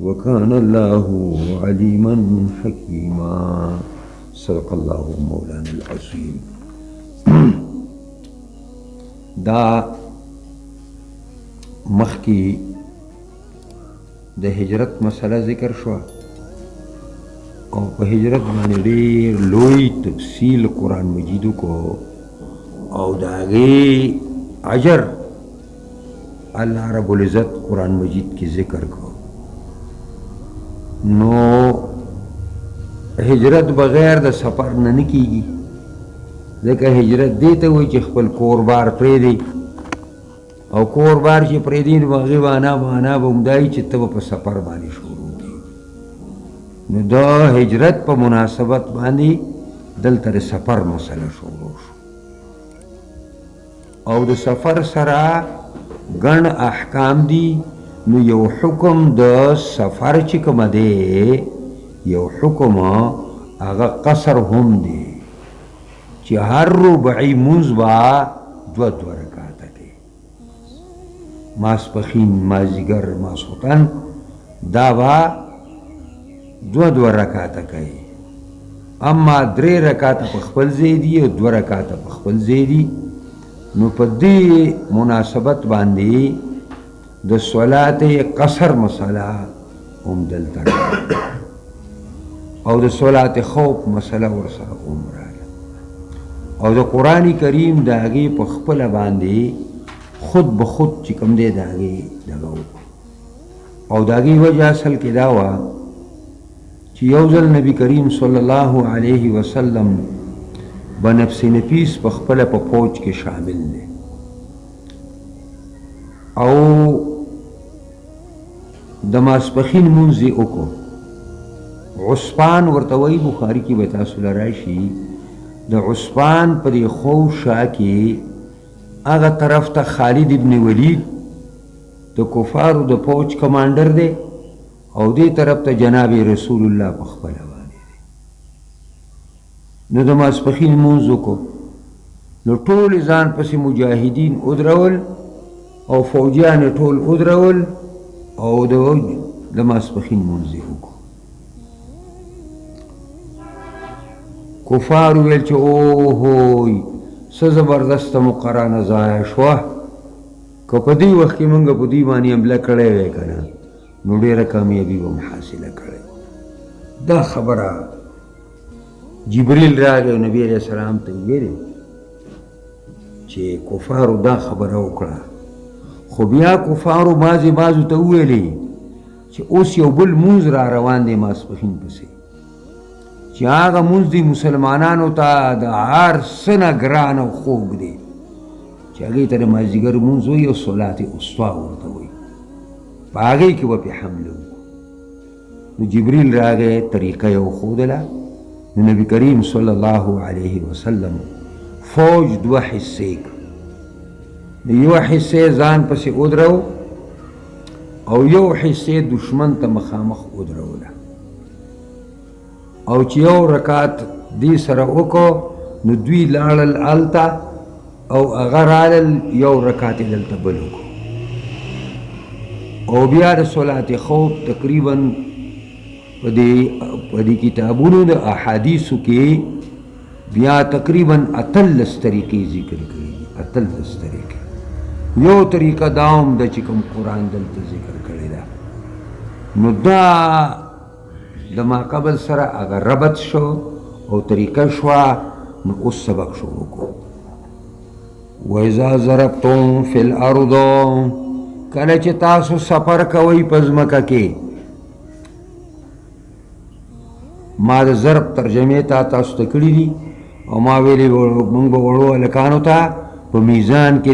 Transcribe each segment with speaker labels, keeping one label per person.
Speaker 1: وكان الله عليما حكيما. صدق الله مولانا العظيم. دا مخکی د هجرت مسله ذکر شو او په هجرت باندې ډېر لوی تفصیل قرآن مجیدو کو او د هغې اجر الله رب العزت قرآن مجید کی ذکر کو. نو هجرت بغیر د سفر نه کیږي، ځکه هجرت دې ته وایي چې خپل کور بار پرېږدي او کور بار چې پرېږدي نو هغې معنا به همدا وي چې ته به په سفر باندې شروع کړي. نو دا هجرت په مناسبت باندې دلته د سفر مسله شروع شو او د سفر سره ګڼ احکام دي. نو یو حکم د سفر چې کومه دی، یو حکم هغه قصر هم دی چې هر ربعي مونځ به دوه رکعته کوي، ماسپښین، مازدیګر، ماسخوتن دا به دوه رکعته کوي. اما 3 رکعته په خپل ځای دي او 2 رکعته په خپل ځای دي. نو په دې مناسبت باندې د صلات قصر مسله هم دلته او د صلات خوف مسله ورسره هم راغله او د قرآن کریم د هغې په خپله باندې خود به خود چې کوم دی د هغې دغه وکړو او د هغې وجه اصل کې دا وه چې یو ځل نبي کریم صلی الله علیه وسلم به نفس نفیس په خپله په فوج کې شامل دی او د ماسپښین مونځ یې وکړو. عثمان ورته وایي، بخاري کې به تاسو له راشي، د عثمان په دې خو شا کې هغه طرف ته خالد ابن ولید د کفارو د فوج کمانډر دی او دې طرف ته جناب رسول الله په خپله باندې دی. نو د ماسپښین مونځ وکړو، نو ټول ځان پسې مجاهدین ودرول او فوجیان ټول ودرول او د ماسپښین مونځ یې وکړو. کفار ویل چې اوهوی څه زبردسته مقرانه ضایع شوه، که په دې وخت کې موږ په دې باندې حمله کړی وی که نه نو ډېره کامیابي به م حاصله کړی. دا خبره جبریل راغی او نبي علیه السلام ته ویلې چې کفارو دا خبره وکړه، خو بیا کفارو بعضو ته وویلې چې اوس یو بل مونځ را روان دی ماسپښین پسې چې هغه مونځ دی مسلمانانو ته د هر څه نه ګران او خوږ دی چې هغې ته د مازدیګر مونځ وایي او صلات اسوا ورته وایي، په هغې کې به پې حمله وکړو. نو جبریل راغی، طریقه یې وښودله. نو نبي کریم صلی الله علیه وسلم فوج 2 حصې کړ. یو حصې ځان پسې ودرو او یو حصې دشمن ته مخامخ ودروله او چې یو رکعت دې سره وکړو نو دوی لاړل هلته او هغه رالل یو رکعت یې دلته بل وکړو او بیا د صلات خوف تقریبا په دې کتابونو د احادیثو کې بیا تقریبا 18 طریقې ذکر کړي دي. 18 طریقې. یو طریقه دا هم ده چې کوم قرآن دلته ذکر کړی ده، نو دا د ماقبل سره هغه ربط شو او طریقه شوه. نو اوس سبق شروع کړو. وَإِذَا ضَرَبْتُمْ فِي الْأَرْضِ، کله چې تاسو سفر کوئ په ځمکه کې. ما د ضرب ترجمې تاسو ته کړي دي او ما ویلي موږ به وړو هلکانو ته په میزان کې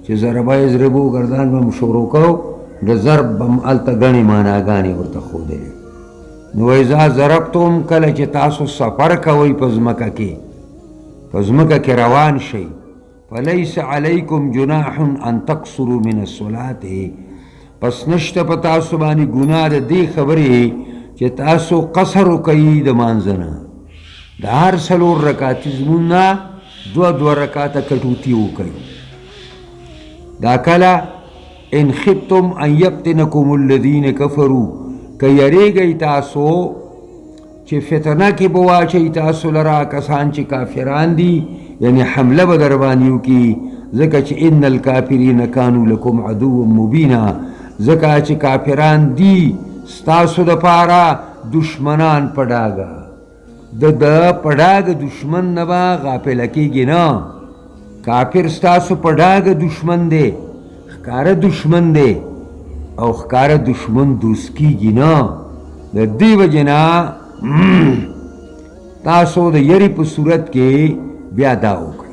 Speaker 1: چې ضربه یضربو ګردان به م شروع کوو، د ضرب به م هلته ګڼې معناګانې ورته ښودلې. نو اذا ضربتم، کله چې تاسو سفر کوئ په ځمکه کې، په ځمکه کې روان شئ، فلیس علیکم جناح ان تقصروا من الصلاة، پس نشته په تاسو باندې ګناه د دې خبرې چې تاسو قصر وکئ د مانځه نه، د هر 4 رکعاتي لمونځ نه 2 رکعاته کټوتي وکئ. دا کله ان خفتم ان یفتنکم الذین کفروا، که یریږئ تاسو چې فتنه کې به واچئ تاسو لره کسان چې کافران دي یعنی حمله به در باندې وکړي ځکه چې ان الکافرین کانوا لکم عدوا مبینا ځکه چې کافران دي ستاسو دپاره دشمنان په ډاګه د په ډاګه دشمن نه به غافله کېږي نه کافر ستاسو په ډاګه دشمن دی ښکاره دشمن دی او ښکاره دشمن دوست کېږي نه د دې وجې نه تاسو د یری په صورت کې بیا دا وکړئ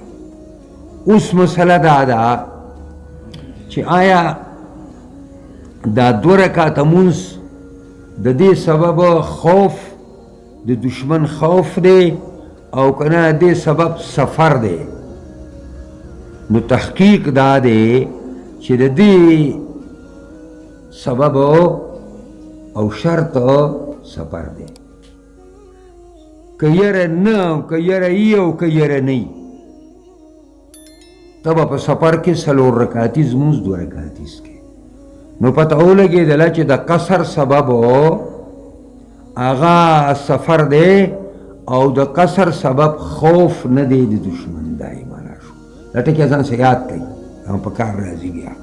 Speaker 1: اوس مسله دا ده چې آیا دا 2 رکعاته مونځ د دې سبب خوف د دشمن خوف دی او که نه د دې سبب سفر دی نو تحقیق دا دی چې د دې سبب او شرط سفر دی که یره نه که یره ای او که یره نه ته به په سفر کې 4 رکعاتیز مونځ 2 رکعاتیز کې نو پته ولګېدله چې د قصر سبب هغه سفر دی او د قصر سبب خوف نه دی د دشمن دا یې معنا شو دا ټکي ځان سره یاد کړئ هم په کار راځي بیا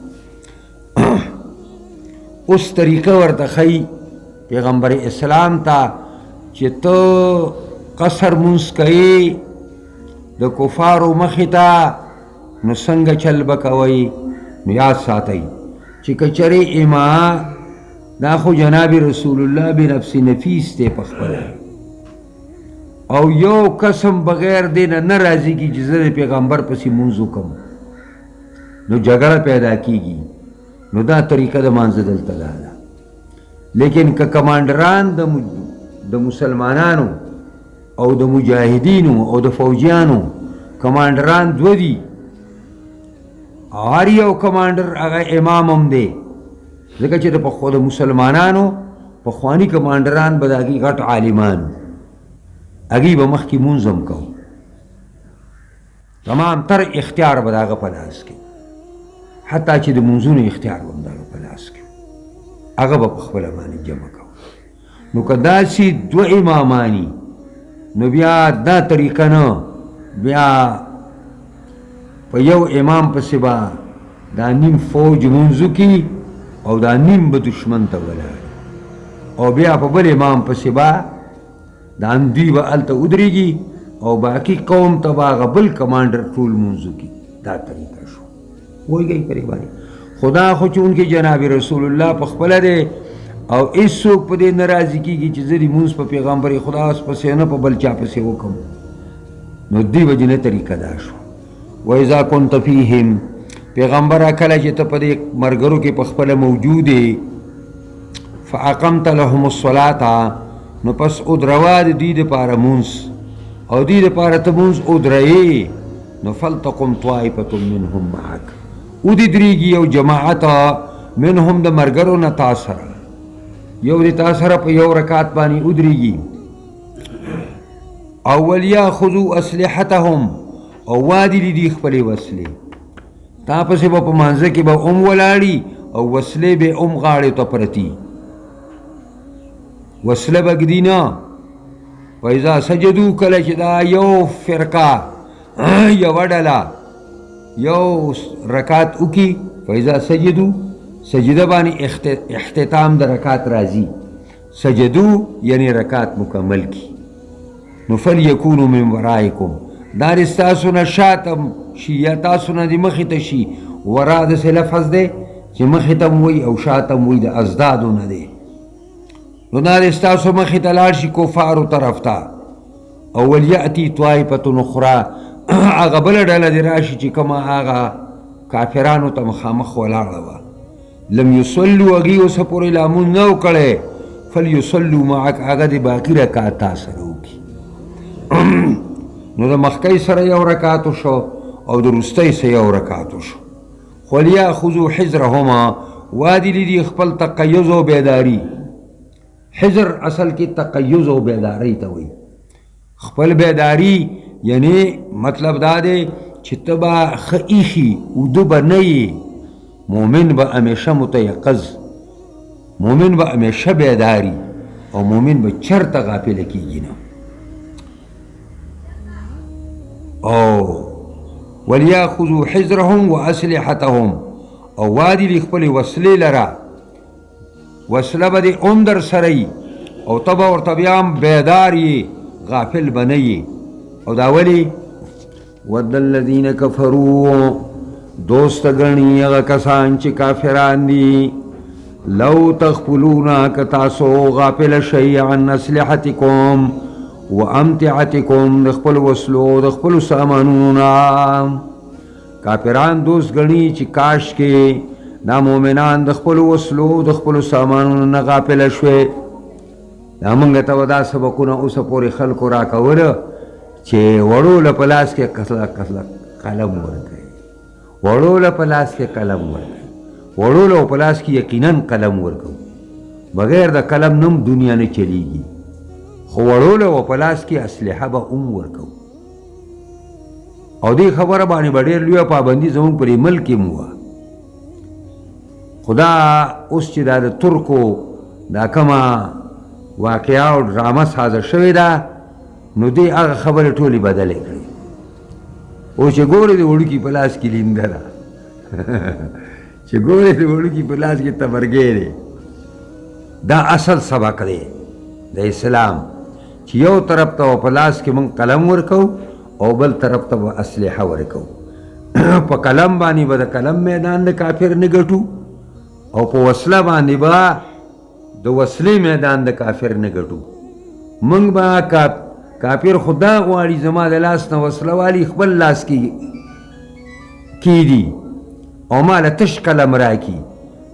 Speaker 1: اوس طریقه ورته ښیي پیغمبر اسلام ته چې ته قصر مونځ کوې د کفارو مخې ته نو څنګه چل به کوئ نو یاد ساتئ چې که چرې اما دا خو جناب رسول الله بنفس نفیس دی پخپله او یو قسم بغیر دی نه راځي چې زه د پیغمبر پسې مونځ وکړم نو جګړه پیدا کیږي نو دا طریقه د مانځه دلته دا ده لیکن که کمانډران د مسلمانانو او د مجاهدینو او د فوجیانو کمانډران 2 دي هر یو کمانډر هغه امام هم دی ځکه چې د مسلمانانو پخواني کمانډران به د هغې غټ عالمان هغې به مخکې مونځ هم کوو تمام تر اختیار به د هغه په لاس کې حتی چې د مونځونو اختیار به هم د هغه په لاس کې هغه به په خپله باندې جمع کوو نو که داسې 2 امامانی نو بیا دا طریقه نه بیا په یو امام پسې به دا نیم فوج مونځ وکړي او دا نیم به دشمن ته ولاړ او بیا په بل امام پسې به دا دوی به هلته ودرېږي او باقي قوم ته به هغه بل کمانډر ټول مونځ وکړي دا طریقه شو پوهېږئ پرې باندې خدا خو چونکې جناب رسول الله پخپله دی او هېڅوک په دې نه راضي کېږي چې زه دې مونځ په پیغمبر خدا پسې نه په بل چا پسې وکړم نو دې وجې نه طریقه دا شو وإذا كنت فيهم پیغمبره کله چې ته په دې مرګرو کې پخپله موجود یې فاقمت لهم الصلاة نو پس ادروا د دوی دپاره مونځ او دوی دپاره ته مونځ ادرئې نو فلتقم طائفة منهم معک ودرېږي یو جماعت منهم د مرګرو نه تا سره یو د تا سره په یو رکعت باندې ودرېږي او وليأخذوا اسلحتهم او وادي دي خپلې وسلې تا پسې به په مانځه کې به ولاړي او وسلې به غاړې ته پرتي وسله به ږدي نه فإذا سجدوا کله چې دا یو فرقه یوه ډله یو رکعت وکړي فإذا سجدوا سجده باندې اختتام د رکعت راځي سجدو یعنی رکعت مکمل کی نو فلیکونو من ورائکم دا د ستاسو نه شاته شي یا تاسو نه د مخې ته شي ورا داسې لفظ دی چې مخې ته م وایي او شاته م وایي د ازدادو نه دی نو دا د ستاسو مخې ته لاړ شي کفارو طرف ته او ولیأتي طائفة اخرى هغه بله ډله دې راشي چې کومه هغه کافرانو ته مخامخ ولاړه وه لم یصلوا هغې اوسه پورې لا مونځ نه و کړی فلیصلوا معک هغه د باقي رکعت تا سره وکړي نو د مخکۍ سره یو رکعت شو او د وروستۍ سره یو رکعت شو وليأخذوا حذرهما وادي لیدي خپل تقیز او بیداری حذر اصل کې تقیز او بیداری ته وایي خپل بیداری یعنی مطلب دا دی چې ته به ښه ایښي اوده به نه یې مؤمن به همیشه متیقظ مومن به همیشه بیداری او مومن به چرته غافل کیږي نه. او وليأخذوا حذرهم واسلحتهم او وادي لی خپل وسلې لره، وسله به دې هم در سره وي او ته به ورته بیا هم بیدار یې، غافل به نه یې. او دا ولې ود الذین کفروا دوست ګڼي هغه کسان چې کافران دي، لو تغفلون که تاسو غافل شئ عن اسلحتکم و امتعتکم د خپل وسلو د خپلو سامانونو نه. کافران دوست ګڼي چې کاش کې دا مؤمنان د خپلو وسلو د خپلو سامانونو نه غافله شوې. دا موږ ته به دا سبقونه اوسه پورې خلکو راکوله چې وړو له په لاس کې قلم ورکوي، وړو له په لاس کې قلم ورکوي، وړو له په لاس کې یقینا قلم ورکوي، بغیر د قلم نم دنیا نه چلیږي، خو وړو له په لاس کې اسلحه به هم ورکوي. او دې خبره باندې به ډېر لویه پابندي زموږ پرې ملک کې مو وه. خو دا اوس چې دا د ترکو دا کومه واقعه او ډرامه سازه شوې ده، نو دې هغه خبرې ټولې بدلې کړې. او چې ګورې د وړوکي په لاس کې لینده ده چې ګورې د وړوکي په لاس کې تبرګی دی. دا اصل سبق دی د اسلام چې یو طرف ته په لاس کې موږ قلم ورکو او بل طرف ته به اسلحه ورکو. په قلم باندې به د قلم میدان د کافر نه ګټو او په وسله باندې به د وسلې میدان د کافر نه ګټو. موږ به کافر خدا غواړي زما د لاس نه وسله والي خپل لاس کې کیدي او ما له تش قلم راکي،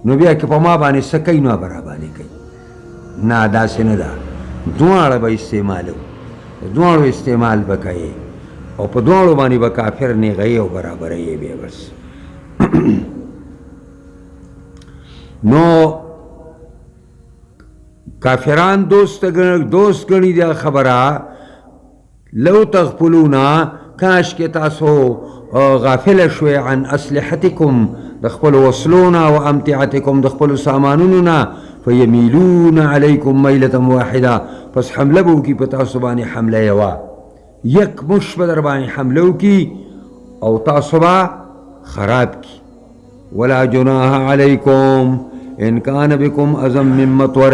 Speaker 1: نو بیا که په ما باندې څه کوي نو به راباندې کوي. نه داسې نه ده، دواړه به استعمالو، دواړو استعمال به کوي او په دواړو باندې به کافر نیغوي او برابروي بیا بس. نو کافران دوست ګڼي دا خبره، لو تغفلونا کاش کې تاسو غافل شوي عن اسلحتکم د خپل وسلونا و امتعتکم د خپل سامانونو نه، فیمیلون علیکم میلة واحده، پس حمله به وکړي په تاسو باندې حمله یوه، یک مش به در باندې حمله وکړي او تاسو به خراب کړي. ولا جناح علیکم ان کان بکم اذى من مطر،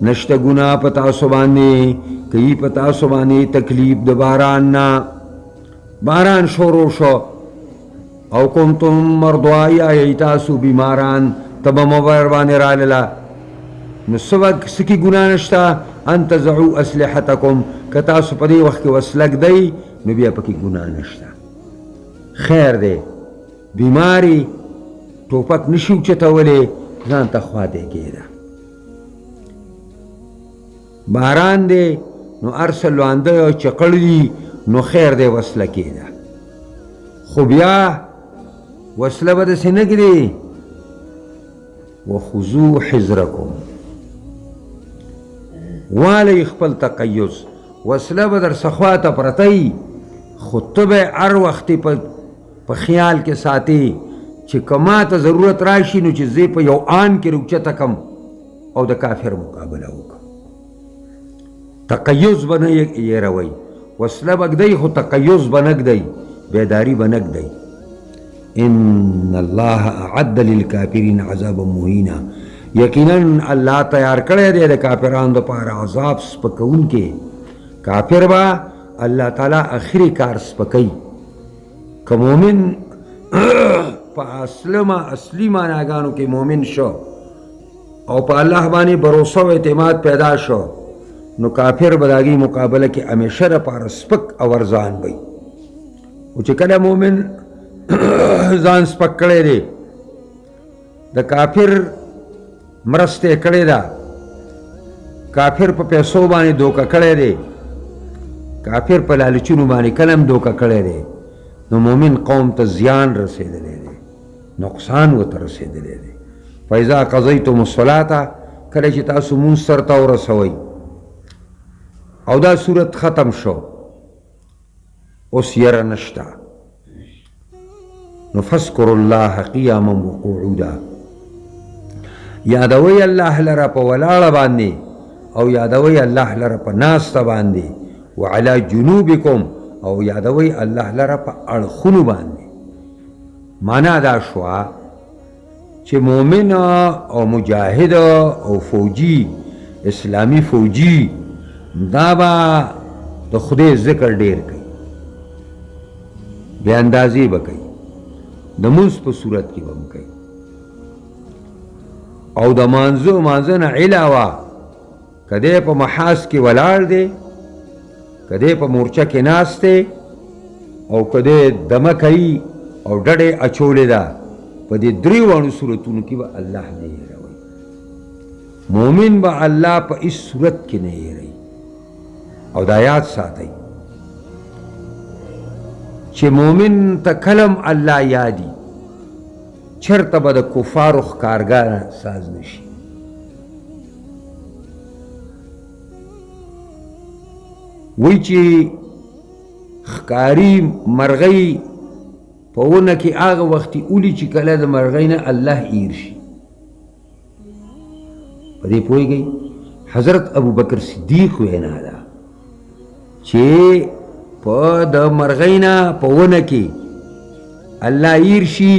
Speaker 1: نشته ګناه په تاسو باندې کوي په تاسو باندې تکلیف د باران نه، باران شروع شو او کنتم مرضا یا تاسو بیماران تبه مبر باندې رالیله، نو سکی ګناه نشته ان تزعوا اسلحتکم، که تاسو په دې وخت کې وسله ږدئ نو بیا پکې ګناه نشته. خیر دی، بیماری ټوپک نشي اوچتولی، ځان ته خواته کېده. باران دی نو ارسل لوانده چقړ دي نو خیر دی وسله کېده. خو بیا وسله به داسې نه ږدي. وخذو حذرکم، والی خپل تقیز، وسله به در څخواته پرته وي، خو ته به هر وختې په خیال کې ساتې چې که ما ته ضرورت راشي نو چې زه په یو آن کې روچته کم او د کافر مقابله وکړم. تقیز به نه یېروئ، وسله به ږدئ خو تقیز به نه ږدئ، بیداري به نه ږدئ. ان الله اعد للکافرین عذابا مهینا، یقینا الله تیار کړی دی د کافرانو دپاره عذاب سپکوونکی. کافر به الله تعالی اخري کار سپکوي. که مؤمن په اصلي معناګانو کې مؤمن شو او په الله باندې بروسه او اعتماد پیدا شو، نو کافر به د هغې مقابله کې همیشه دپاره سپک او ارزان وي. او چې کله مؤمن ځان سپک کړی دی، د کافر مرسته کړې ده، کافر په پیسو باندې دوکه کړی دی، کافر په لالچونو باندې کلم دوکه کړی دی، نو مؤمن قوم ته زیان رسېدلی دی، نقصان ورته رسېدلی دی. فاذا قضیتم الصلاة، کله چې تاسو مونځ سرته ورسوئ او دا صورت ختم شو، اوس یره نشته، نو فاذکروا الله قیاما وقعودا، یادوي الله لره په ولاړه باندې او یادوي الله لره په ناسته باندې وعلى جنوبکم او یادوي الله لره په اړخونو باندې. معنا دا شوه چې مؤمن او مجاهد او فوجي اسلامی فوجي دا به د خدای ذکر ډیر کوي، بیا اندازې به کوي، د مونځ په صورت کې به هم کوي او د مانځه نه علاوه که دی په محاذ کې ولاړ دی، که دی په مورچه کې ناست دی او که دی دمه کوي او ډډې اچولې ده، په دې درې واړو صورتونو کې به الله نه هېروي. مؤمن به الله په هېڅ صورت کې نه هېروي. او دا یاد ساتئ چې مؤمن ته کلم الله یادي، چرته به د کفارو ښکارګاه ساز نشي. وایي چې ښکاري مرغۍ په ونه کې هغه وختې اولي چې کله د مرغۍ نه الله ایر شي. په دې پوهېږئ حضرت ابوبکر صدیق وینا ده چې په د مرغۍ نه په ونه کې الله ایر شي،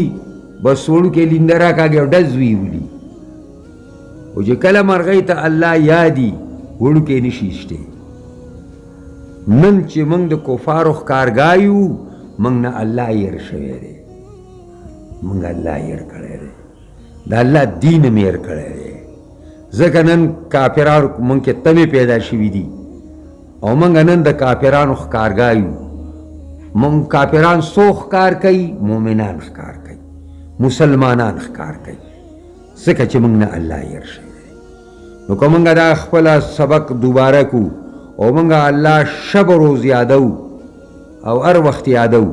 Speaker 1: بس وړوکې لینده راکاږي او ډز ویولي. او چې کله مرغۍ ته الله یادي وړوکې نشي ایستی. نن چې موږ د کفارو ښکارګاه یو، موږ نه الله ایر شوی دی، موږ الله ایر کړی دی، د الله دین هم ایر کړی دی. ځکه نن کافرانو موږ کې تمې پیدا شوي دي او موږ نن د کافرانو ښکارګاه یو. موږ کافران څو ښکار کوي؟ مؤمنان ښکار کوي، مسلمانان ښکار کوي، ځکه چې موږ نه الله ایر شوی دی. نو که موږ دا خپله سبق دوباره کو او موږ الله شب و روز یادو او هر وخت یادو،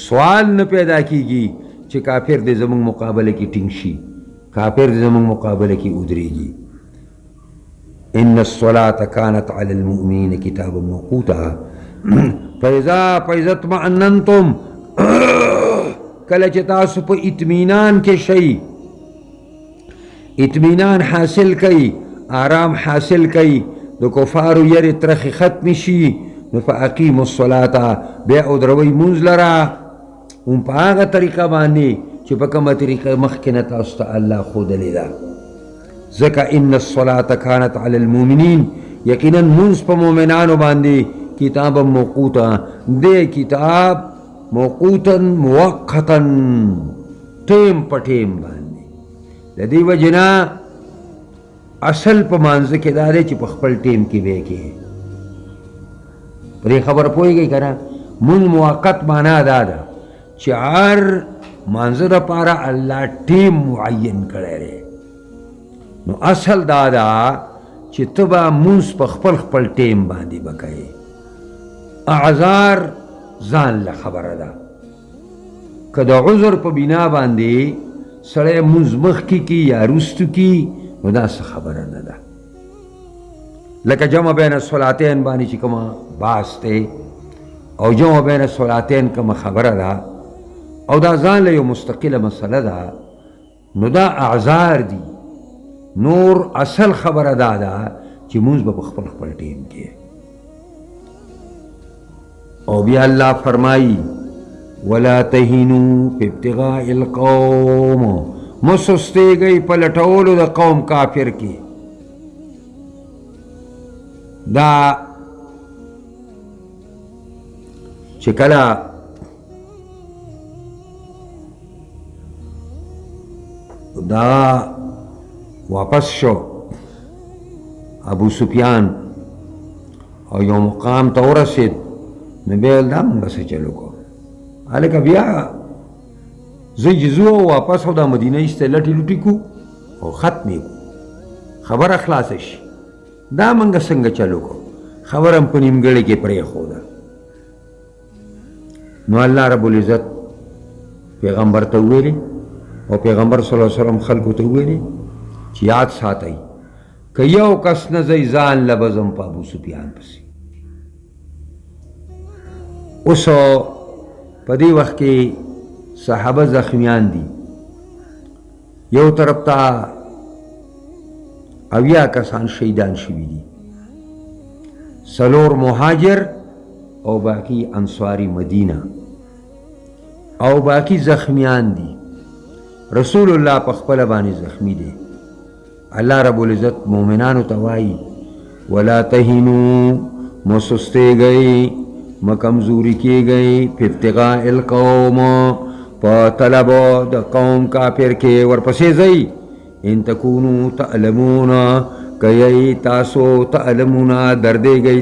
Speaker 1: سوال نه پیدا کیږي چې کافر دې زموږ مقابله کې ټینګ شي، کافر دې زموږ مقابله کې ودرېږي. ان الصلاة كانت على المؤمنين كتابا موقوتا فاذا اطمأننتم کله چې تاسو په اطمینان کې شئ، اطمینان حاصل کئ، آرام حاصل کئ، د کفارو یری ترخی ختم شي، نو فاقیموا الصلاة بیا ودروئ مونځ لره هم په هغه طریقه باندې چې په کومه طریقه مخکې نه تاسو ته الله ښودلې ده. ځکه ان الصلاة كانت على المؤمنین، یقینا مونځ په مؤمنانو باندې کتابا موقوتا، دې کتاب موقوتا موقتا ټیم په ټیم باندې. د دې وجې نه اصل په مانځه کې دا دی چې په خپل ټیم کې به کې پرې خبر پوهېږئ که نه. مونږ موقت معنا دا ده چې هر مانځه دپاره الله ټیم معین کړی دی. نو اصل دا ده چې ته به مونځ په خپل خپل ټیم باندې به کوې. اعذار ځان له خبره ده. که د عذر په بنا باندې سړی مونځ مخکې کي یا وروستو کي، نو دا څه خبره نه ده. لکه جمع بین الصلاتین باندې چې کومه بحث دی او جمع بین الصلاتین کومه خبره ده او دا ځان له یو مستقله مسله ده، نو دا اعذار دي. نور اصل خبره دا ده چې مونځ به په خپل خپل ټیم کې. او بیا الله فرمایي ولا تهینوا فی ابتغاء القوم، مه سستېږئ په لټولو د قوم کافر کې. دا چې کله دا واپس شو ابو سفیان او یو مقام ته ورسېد، نو بیا دا موږ څه چلو کو هلکه بیا زه چې ځو واپس او دا مدینه ایسته لټې لوټې کو او ختم یې کو، خبره خلاصه شي. دا موږ څنګه چلو کو؟ خبره هم په نیمګړې کې پرېښوده. نو الله رب العزت پیغمبر ته وویلې او پیغمبر صلی الله علیه وسلم خلکو ته وویلې چې یاد ساتئ که یو کس نه ځئ ځان له به ځم په ابو سفیان پسې. اوس په دې وخت کې صحابه زخمیان دي، یو طرف ته اویا کسان شهیدان شوي دي، 4 مهاجر او باقی انصاری مدینه او باقی زخمیان دي. رسول الله په خپل باندې زخمی دی. الله رب العزت مومنانو ته وایي ولا تهنوا مسستے گئی مکمزوری کی گئی فی ابتغاء القوم پا طلب د قوم کافر کے ورپسے زئی ان تکونو تعلمون کئی تاسو تعلمون دردے گئی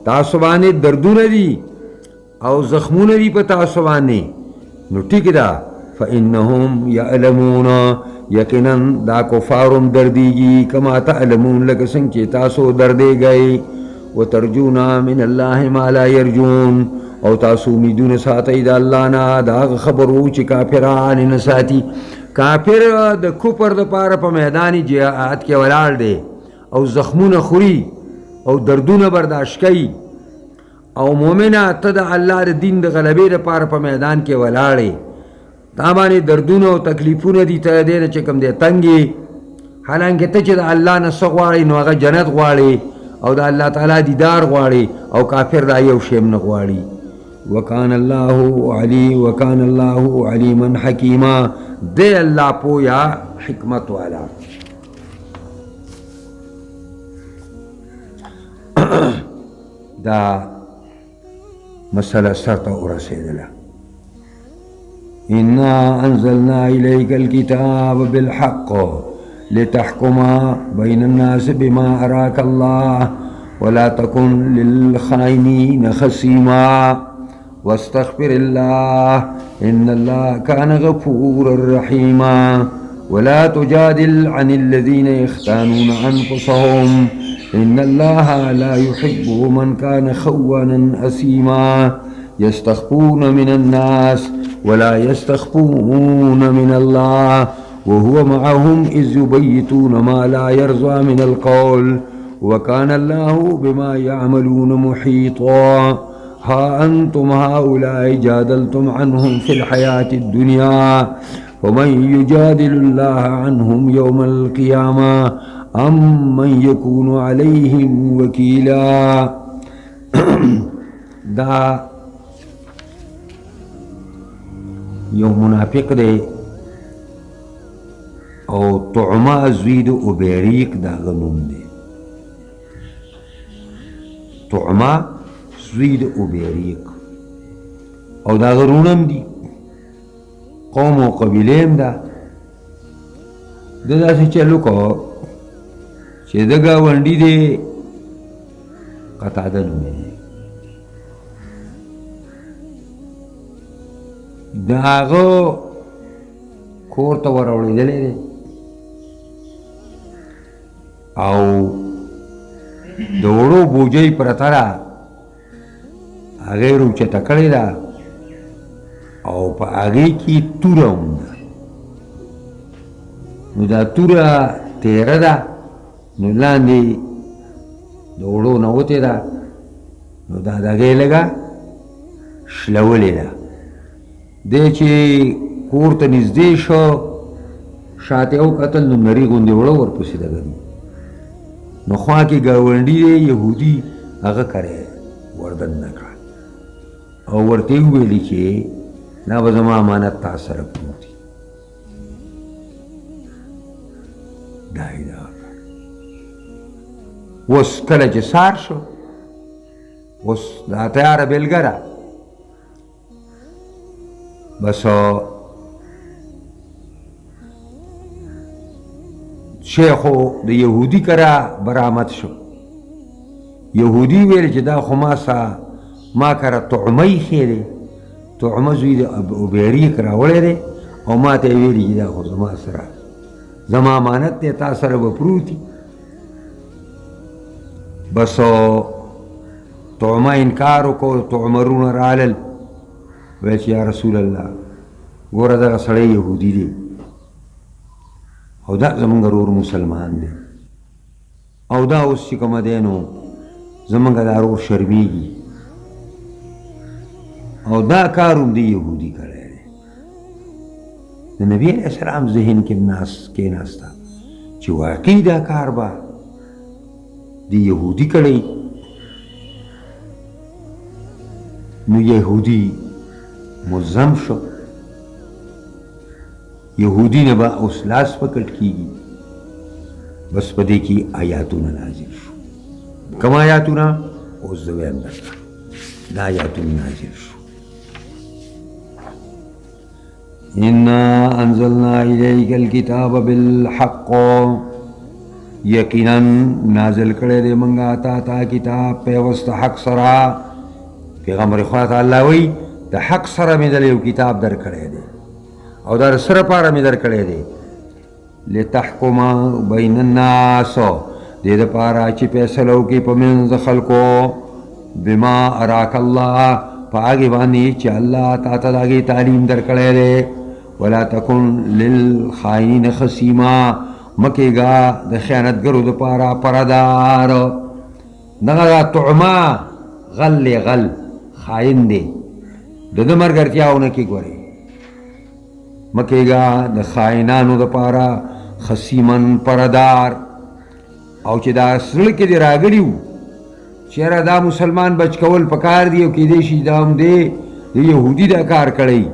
Speaker 1: تاسو بانے دردون دی او زخمون دی پا تاسو بانے نو ٹھیک دا فإنهم يعلمون یقیناً دا کفارم دردیگی کما تعلمون لکسن چی تاسو دردے گئی وترجون من اللہ ما لا یرجون او تاسو امیدون ساتی دا اللہ نا دا خبرو چی کافران نساتی. کافر دا کفر دا پارا پا میدانی جہاد کے ولال دے او زخمون خوری او دردون برداشت کئی او مومنہ تدا اللہ دا دین دا غلبے دا پارا پا میدان کے ولالے تابانی دردون او تکلیفون دی تا دے چکم دے تنگی حالانکہ تا چی دا اللہ نسا غواری نو اگا جنت غواری او دا اللہ تعالی دیدار غواری او کافر دا یو شیم نغواری. وکان اللہ علیما حکیما دے اللہ پویا حکمت والا. دا مسئلہ سرطا ارسیدلا انا انزلنا الیک الكتاب بالحق لتحكم بين الناس بما اراك الله ولا تكن للخائنين خصيما واستغفر الله ان الله كان غفورا رحيما ولا تجادل عن الذين يختانون انفسهم ان الله لا يحب من كان خوانا اثيما يستخفون من الناس ولا يستخفون من الله وهو معهم إذ يبيتون ما لا يرضى من القول وكان الله بما يعملون محيطا. ها أنتم هؤلاء جادلتم عنهم في الحياة الدنيا ومن يجادل الله عنهم يوم القيامة أم من يكون عليهم وكيلا. دا یو منافق دے او طعمه زوید عبیریق دا غنوم دے. طعمه زوید عبیریق او دا غرونم دی قوم و قبیلیم دا دا سی چلو کو چه دا گاونڈی دے قطعه نومی دا آغا کور تا وراوڑی دلے دے او دوڑو بوجای پرتارا آغی رو چتا کڑی دا او پا آغی کی تورا ہوندا نو دا تورا تیرا دا نو لاندی دوڑو نوتے دا نو دا داغی لگا شلولی دا دے چی کور تا نزدے شو شاتے او قتل نو نری گوندے وڑا ورپسی دا گدی نو خواہ کی گاونڈی دے یہودی اگا کرے وردن نکا او ورتے ہوئے لکھے نا بزما امانت تاثر پوتی دائی دا وس کلچ سار شو وس دا تیار بلگرہ بس شیخو دا یہودی کرا برامت شو. یہودی ویل چی دا خماسا ما کرا طعمی خیلے طعمه زوی دا عبیریق راوڑے دے او ما تا ویلی چی دا خود زما سرا زما امانت دے تا سر بپروتی. بسو طعمه انکارو کو طعمرون رالل ویچ یا رسول اللہ گورا دا سڑے یہودی دے او دا زمانگا رور مسلمان دے او دا اس چکم دینو زمانگا دا رور شرمیگی او دا کارم دی یہودی کرے دے. نبی علیہ السلام ذہن کے ناس تا چې واقعي دا کار به د یهودي کړی نو یهودي ملزم شو، یهودی نه به اوس لاس پکټ کیږي. بس په دې کې آیاتونه نازل شو. کوم آیاتونه؟ اوس زه وایم درته دا آیاتونه نازل شو. انا انزلنا الیک الکتاب بالحق، یقینا نازل کړی دی موږ تا کتاب په واسطه حق سره. پیغمبر خدا تعالی وی د حق سره مې دل یو کتاب در کړی دی او در سره پاره مې در کړی دی لتحکم بین الناس، دې دپاره چې فیصله وکړي په منځ خلکو بما اراک الله، په هغې باندې چې الله تا ته د هغې تعلیم در کړی دی. ولا تکن للخائنین خصیما، مه کېږه د خیانتګرو دپاره پردار. دغه طعمه غل دی، غل خائن دی، د ده ملګرتیاونه کې ګورې مه کېږه د خائنانو دپاره خصیمن پردار. او چې دا زړه کې دې راغلي وو چېره دا مسلمان بچ کول پکار دي او کیدای شي دا هم دی د یهودي دا کار کړی،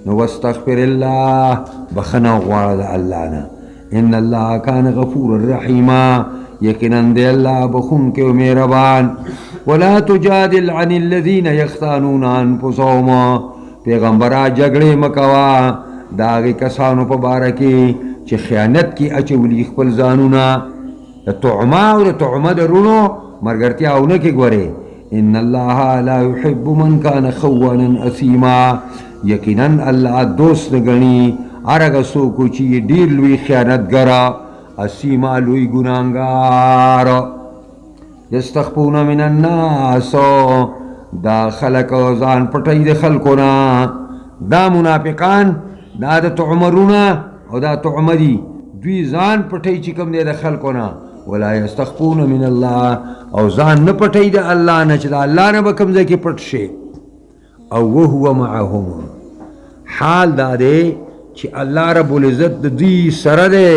Speaker 1: نو واستغفر الله، بخښنه وغواړه د الله نه. ان الله کان غفور رحیما، یقینا دی الله بخونکی و مهربان. ولا تجادل عن الذین یختانون انفسهم، پیغمبره جګړې مه کوه د هغې کسانو په باره کې چې خیانت کې اچولي خپل ځانونه. د طعمه او د طعمه د رونو ملګرتیاونه کې ګورې. ان الله لا يحب من كان خوانا اثیما، یقینا الله دوست نه ګڼي هر هغه څوک چې ډېر لوی خیانتګره، اثیما لوی ګناهګار. یستخفون من الناس، دا خلق ځان پټوي د خلکو نه. دا منافقان دا د طعمرونه او دا طعمه دي، دوی ځان پټوي چې کوم دی د خلکو نه. ولا یستخفون من الله، او ځان نه پټوي د الله نه چې د الله نه به کوم ځای کې پټ شي. او وهو معهم، حال دا دی چې الله رب العزت د دوی سره دی.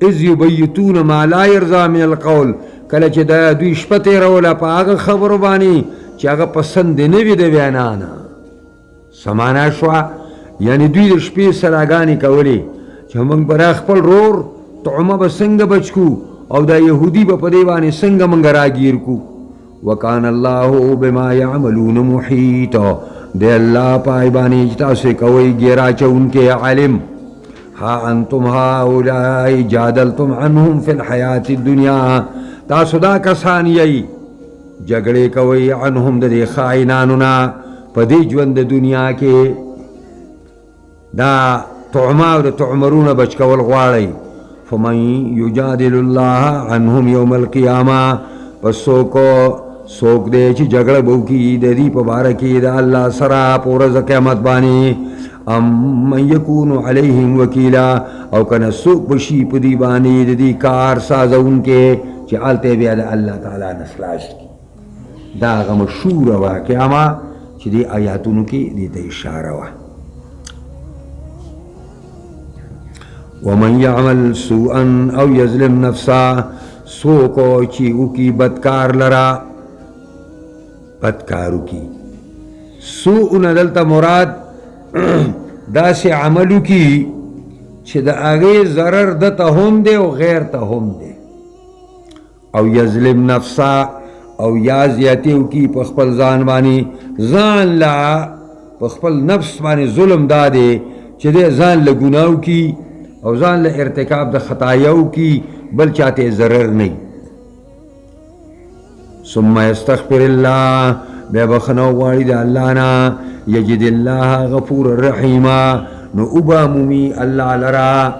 Speaker 1: اذ یبیتون ما لا یرضى من القول، کله چې دا دوی شپه تېروله په هغه خبرو باندې چې هغه پسند دې نه وي د وینا نه. څه معنا شوه؟ یعنې دوی د شپې سلاګانې کولې چې موږ به را خپل رور طعمه به څنګه بچ کړو او دا یهودي به په دې باندې څنګه موږ راګیر کړو. وکان الله بما یعملون محیطا، دی الله پای باندې چې تاسو کوئ ګیر اچوونکی عالم. ها انتم هؤلاء جادلتم عنهم فی الحیات الدنیا، تاسو دا کسان یئ جګړې کوئ عنهم د دې خائنانو نه په دې ژوند د دنیا کې، دا طعمه او د طعمرونه بچ کول غواړئ. فمن یجادل الله عنهم یوم القیامه، پس څوک دی چې جګړه به وکړي د دې په باره کې د الله سره په ورځ د قیامت باندې. ام من یکون علیهم وکیلا، او کنه څوک به شي په دې باندې د دې کار سازونکی چې هلته بیا د الله تعالی نه خلاص کړي. دا هغه مشهوره واقعه وه چې دې آیاتونو کې دې ته اشاره وه. ومن یعمل سوءا او یظلم نفسه، څوک چې وکړي بدکار لره، بدکار وکړي. سوء نه دلته مراد داسې عمل وکړي چې د هغې ضرر ده ته هم دی او غیر ته هم دی. او یظلم نفسه، او یا زیاتې وکړي په خپل ځان باندې، ځان له په خپل نفس باندې ظلم دا دی چې دی ځان له ګناه وکړي او ځان له ارتکاب د خطایا وکړي، بل چاته ضرر نه. ثم یستغفر الله، بیا بخښنه وغواړي د الله نه. یجد الله غفور رحیما، نو اوبه مومي الله لره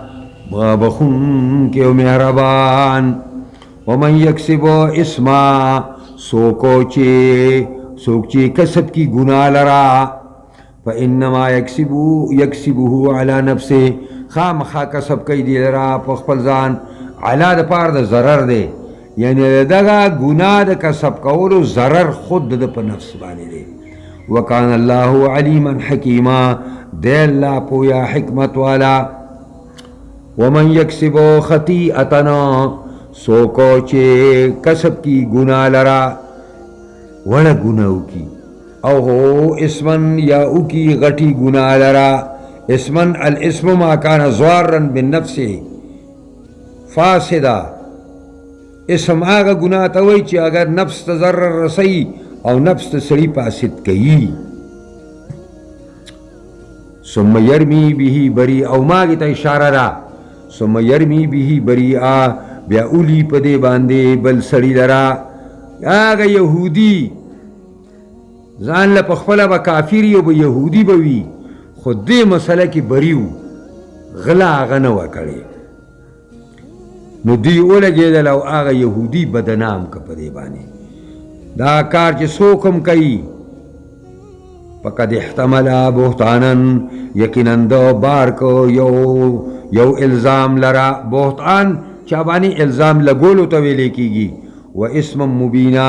Speaker 1: بخونکی او مهربان. ومن یکسب اسما، څوک چې کسب کی گناه لره، فانما یکسبه علی نفسه، خامخا کسب کوي دی لره په خپل ځان، علا د پاره د ضرر دی، یعنی دغه گناه د کسب کولو ضرر خود د په نفس باندې دی. وکان الله علیما حکیما، دی الله پویا حکمت والا. ومن یکسب خطیئتنا سوکو چه کسب کی گناہ لرا وڑا گناہو کی او ہو اسمن یا او کی غٹی گناہ لرا اسمن الاسم ما کان زوارا بالنفس فاسدہ اسم آگا گناہ تاوئی چی اگر نفس تا ضرر رسی او نفس تا سڑی پاسد کئی ثم یرمی بھی بری او ماگی تا اشارہ را ثم یرمی بھی بری بیا اولی پدے باندے بل سڑی لرا آگا یہودی زان لپخفلا با کافری و با یہودی بوی خود دے مسئلہ کی بریو غلا آگا نوا کرے نو دی اولا گیدہ لو آگا یہودی بدنام کا پدے بانے دا کار چے سوکم کئی فقد احتملا بہتانن یقیناً دو بار کو یو الزام لرا بہتان چابانی الزام لگولو تویلے کی گی و اسم مبینہ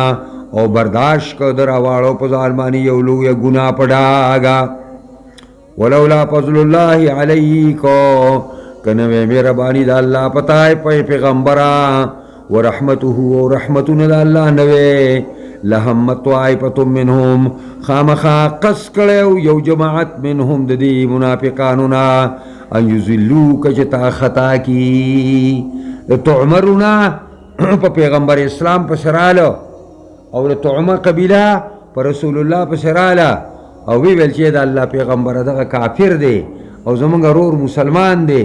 Speaker 1: او برداشت کو در آوارو پزالمانی یولو یا گناہ پڑا آگا ولولا فضل اللہ علیکو کنوے میرا بانی دا اللہ پتائے پے پیغمبرا و رحمتہو و رحمتون دا اللہ نوے لہمت طائفۃ منہم خامخا قص کڑیو یو جماعت منہم ددی منافقانونا ان یزلوک جتا خطا کی تعمرنا پا پیغمبر اسلام پا سرالو اور تعمر قبیلہ پا رسول اللہ پا سرالو او وی ویلچے دا اللہ پیغمبر دا کافر دے او زمانگا رور مسلمان دے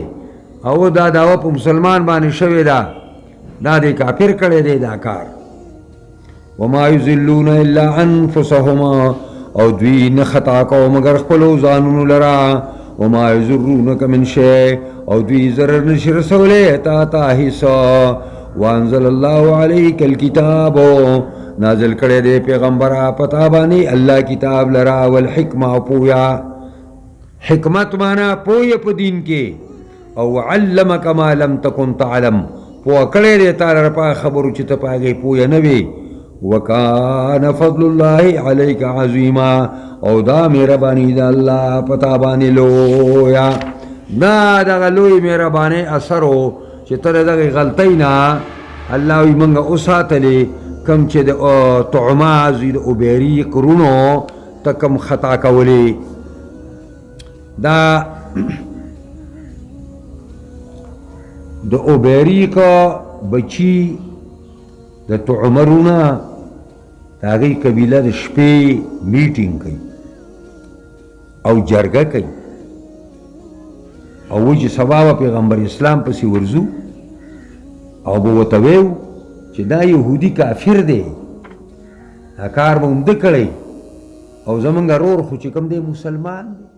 Speaker 1: او دا داوا پا مسلمان بانی شوی دا دے کافر کڑے دے دا کار وما یذلون الا انفسهما او دوی نخطا کو مگر خپلو زانون لرا وما یذرونک من شیء او دوی ضرر نشر سولے تا حصہ وانزل اللہ علیک الکتاب نازل کڑے دے پیغمبرہ پتا بانی اللہ کتاب لرا والحکمہ پویا حکمت مانا پویا پا دین کے او علمک ما لم تکن تعلم پویا کڑے دے تارا پا خبرو چتا پاگے پویا نوے وکان فضل اللہ علیک عظیما او دا میرا بانی دا اللہ پتا بانی لویا دا لوی میرا بانی اثرو چی تر دا غلطینا اللہ وی منگا اساتلے کم چی دا تعمازی دا عبیریق رونو تا کم خطا کولے دا عبیریق بچی دا تعمرونا داغی قبیلہ دا شپے میٹنگ کئی او جرگہ کئی او وجی سبابا پیغمبر اسلام پسی ورزو او بوتویو چی دا یہودی کافر دے دا کار با امدکڑی او زمانگا رور خو چکم دے مسلمان دے